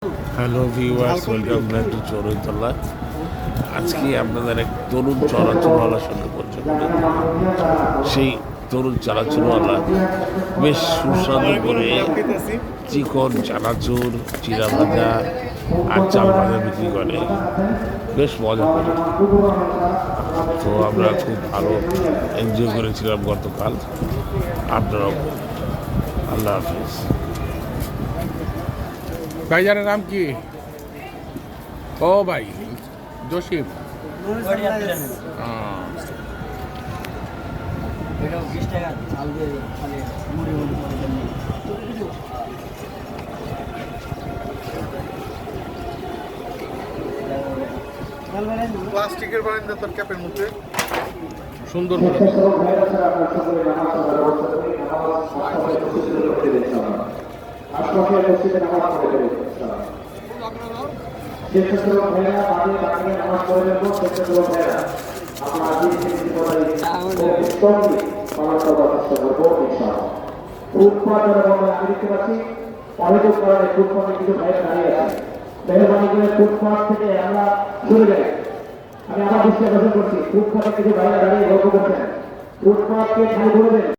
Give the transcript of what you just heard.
Hello viewers, welcome back to Charantala. আজকে আপনাদের এক তরুণ চলাচলওয়ালার সঙ্গে পরিচয় করে দিই। সেই তরুণ চলাচলওয়ালা বেশ সুস্বাদু করে চিকন চানাচুর, চিরা ভাজা আর চাল ভাজা বিক্রি করে, বেশ মজা করে। তো আমরা খুব ভালো এনজয় করেছিলাম গতকাল। আপনারাও আল্লাহ হাফিজ। ভাইজানের নাম কি? ও ভাই জসিম। প্লাস্টিকের বারান্দা তোর ক্যাপের মধ্যে সুন্দর করে মেহরবানি করে ফুটপাথ থেকে আমরা সরে যাই। আমি আমার দৃষ্টি আকর্ষণ করছি, ফুটপাথে কিছু ভাইরা দাঁড়িয়ে গল্প করছেন, ফুটপাথকে খালি করে দেন।